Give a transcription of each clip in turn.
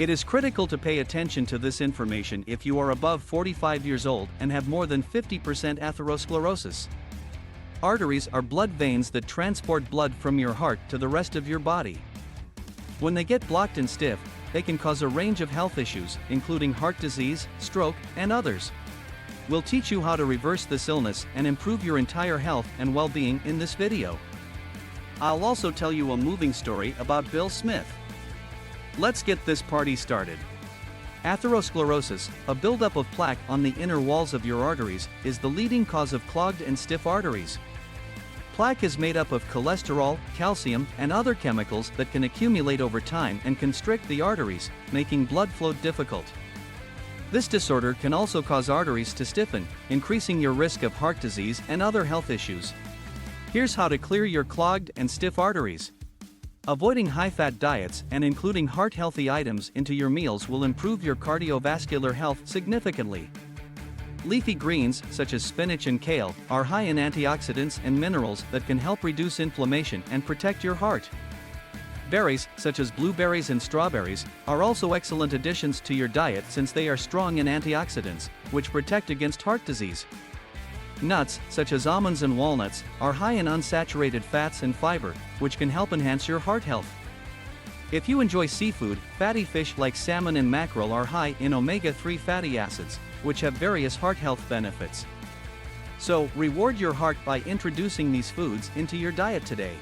It is critical to pay attention to this information if you are above 45 years old and have more than 50% atherosclerosis. Arteries are blood veins that transport blood from your heart to the rest of your body. When they get blocked and stiff, they can cause a range of health issues, including heart disease, stroke, and others. We'll teach you how to reverse this illness and improve your entire health and well-being in this video. I'll also tell you a moving story about Bill Smith. Let's get this party started. Atherosclerosis, a buildup of plaque on the inner walls of your arteries, is the leading cause of clogged and stiff arteries. Plaque is made up of cholesterol, calcium, and other chemicals that can accumulate over time and constrict the arteries, making blood flow difficult. This disorder can also cause arteries to stiffen, increasing your risk of heart disease and other health issues. Here's how to clear your clogged and stiff arteries. Avoiding high-fat diets and including heart-healthy items into your meals will improve your cardiovascular health significantly. Leafy greens, such as spinach and kale, are high in antioxidants and minerals that can help reduce inflammation and protect your heart. Berries, such as blueberries and strawberries, are also excellent additions to your diet since they are strong in antioxidants, which protect against heart disease. Nuts, such as almonds and walnuts, are high in unsaturated fats and fiber, which can help enhance your heart health. If you enjoy seafood, fatty fish like salmon and mackerel are high in omega-3 fatty acids, which have various heart health benefits. So, reward your heart by introducing these foods into your diet today.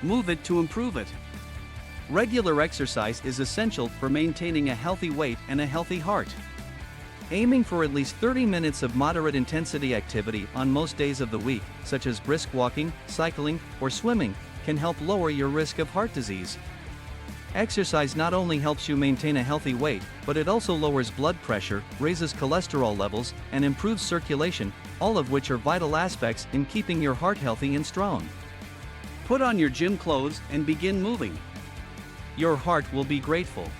Move it to improve it. Regular exercise is essential for maintaining a healthy weight and a healthy heart. Aiming for at least 30 minutes of moderate intensity activity on most days of the week, such as brisk walking, cycling, or swimming, can help lower your risk of heart disease. Exercise not only helps you maintain a healthy weight, but it also lowers blood pressure, raises cholesterol levels, and improves circulation, all of which are vital aspects in keeping your heart healthy and strong. Put on your gym clothes and begin moving. Your heart will be grateful.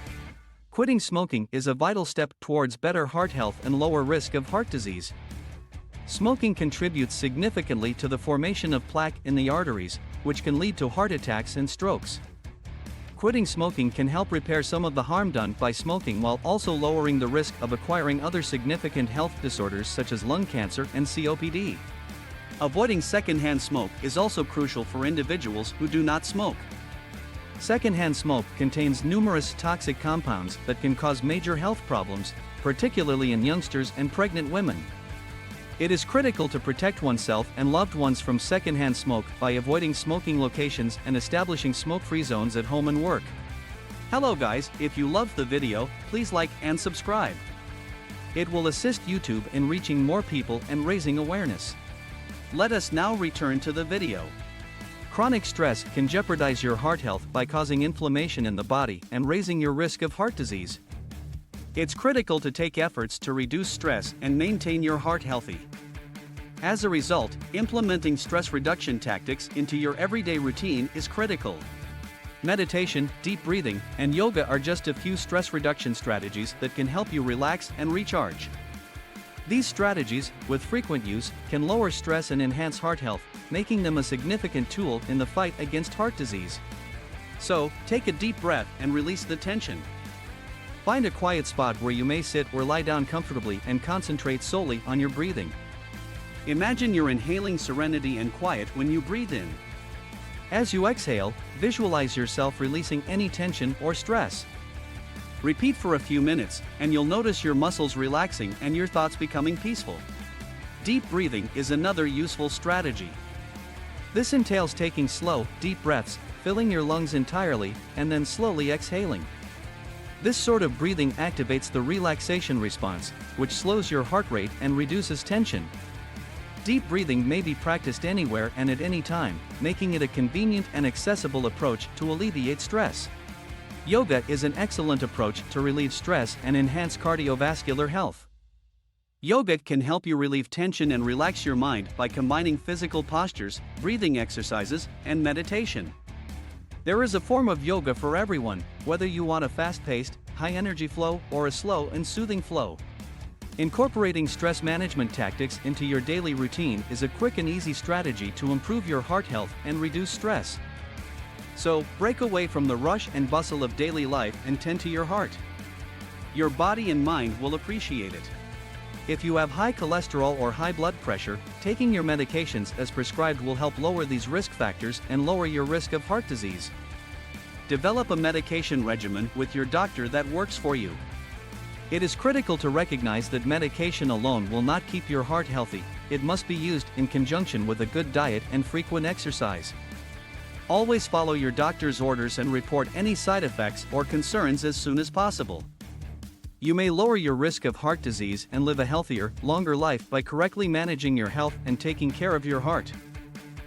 Quitting smoking is a vital step towards better heart health and lower risk of heart disease. Smoking contributes significantly to the formation of plaque in the arteries, which can lead to heart attacks and strokes. Quitting smoking can help repair some of the harm done by smoking while also lowering the risk of acquiring other significant health disorders such as lung cancer and COPD. Avoiding secondhand smoke is also crucial for individuals who do not smoke. Secondhand smoke contains numerous toxic compounds that can cause major health problems, particularly in youngsters and pregnant women. It is critical to protect oneself and loved ones from secondhand smoke by avoiding smoking locations and establishing smoke-free zones at home and work. Hello guys, if you loved the video, please like and subscribe. It will assist YouTube in reaching more people and raising awareness. Let us now return to the video. Chronic stress can jeopardize your heart health by causing inflammation in the body and raising your risk of heart disease. It's critical to take efforts to reduce stress and maintain your heart healthy. As a result, implementing stress reduction tactics into your everyday routine is critical. Meditation, deep breathing, and yoga are just a few stress reduction strategies that can help you relax and recharge. These strategies, with frequent use, can lower stress and enhance heart health, making them a significant tool in the fight against heart disease. So, take a deep breath and release the tension. Find a quiet spot where you may sit or lie down comfortably and concentrate solely on your breathing. Imagine you're inhaling serenity and quiet when you breathe in. As you exhale, visualize yourself releasing any tension or stress. Repeat for a few minutes, and you'll notice your muscles relaxing and your thoughts becoming peaceful. Deep breathing is another useful strategy. This entails taking slow, deep breaths, filling your lungs entirely, and then slowly exhaling. This sort of breathing activates the relaxation response, which slows your heart rate and reduces tension. Deep breathing may be practiced anywhere and at any time, making it a convenient and accessible approach to alleviate stress. Yoga is an excellent approach to relieve stress and enhance cardiovascular health. Yoga can help you relieve tension and relax your mind by combining physical postures, breathing exercises, and meditation. There is a form of yoga for everyone, whether you want a fast-paced, high-energy flow or a slow and soothing flow. Incorporating stress management tactics into your daily routine is a quick and easy strategy to improve your heart health and reduce stress. So, break away from the rush and bustle of daily life and tend to your heart. Your body and mind will appreciate it. If you have high cholesterol or high blood pressure, taking your medications as prescribed will help lower these risk factors and lower your risk of heart disease. Develop a medication regimen with your doctor that works for you. It is critical to recognize that medication alone will not keep your heart healthy. It must be used in conjunction with a good diet and frequent exercise. Always follow your doctor's orders and report any side effects or concerns as soon as possible. You may lower your risk of heart disease and live a healthier, longer life by correctly managing your health and taking care of your heart.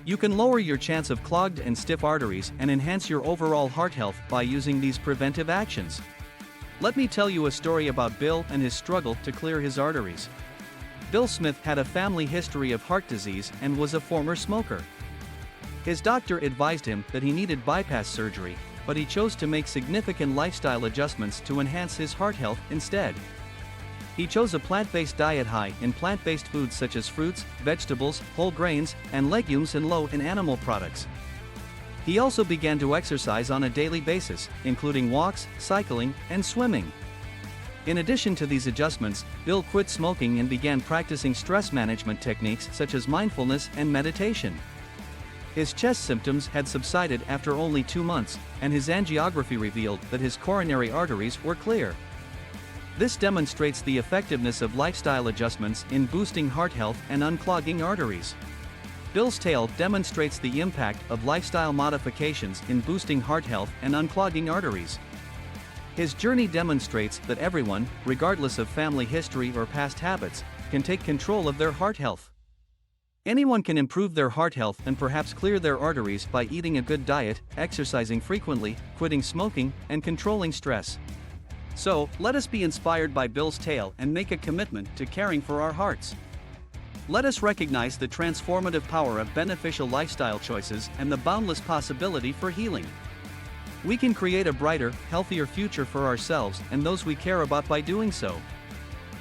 You can lower your chance of clogged and stiff arteries and enhance your overall heart health by using these preventive actions. Let me tell you a story about Bill and his struggle to clear his arteries. Bill Smith had a family history of heart disease and was a former smoker. His doctor advised him that he needed bypass surgery, but he chose to make significant lifestyle adjustments to enhance his heart health instead. He chose a plant-based diet high in plant-based foods such as fruits, vegetables, whole grains, and legumes, and low in animal products. He also began to exercise on a daily basis, including walks, cycling, and swimming. In addition to these adjustments, Bill quit smoking and began practicing stress management techniques such as mindfulness and meditation. His chest symptoms had subsided after only 2 months, and his angiography revealed that his coronary arteries were clear. This demonstrates the effectiveness of lifestyle adjustments in boosting heart health and unclogging arteries. Bill's tale demonstrates the impact of lifestyle modifications in boosting heart health and unclogging arteries. His journey demonstrates that everyone, regardless of family history or past habits, can take control of their heart health. Anyone can improve their heart health and perhaps clear their arteries by eating a good diet, exercising frequently, quitting smoking, and controlling stress. So, let us be inspired by Bill's tale and make a commitment to caring for our hearts. Let us recognize the transformative power of beneficial lifestyle choices and the boundless possibility for healing. We can create a brighter, healthier future for ourselves and those we care about by doing so.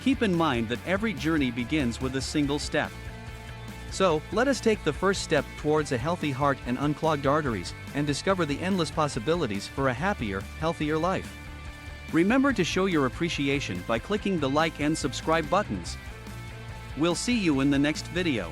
Keep in mind that every journey begins with a single step. So, let us take the first step towards a healthy heart and unclogged arteries, and discover the endless possibilities for a happier, healthier life. Remember to show your appreciation by clicking the like and subscribe buttons. We'll see you in the next video.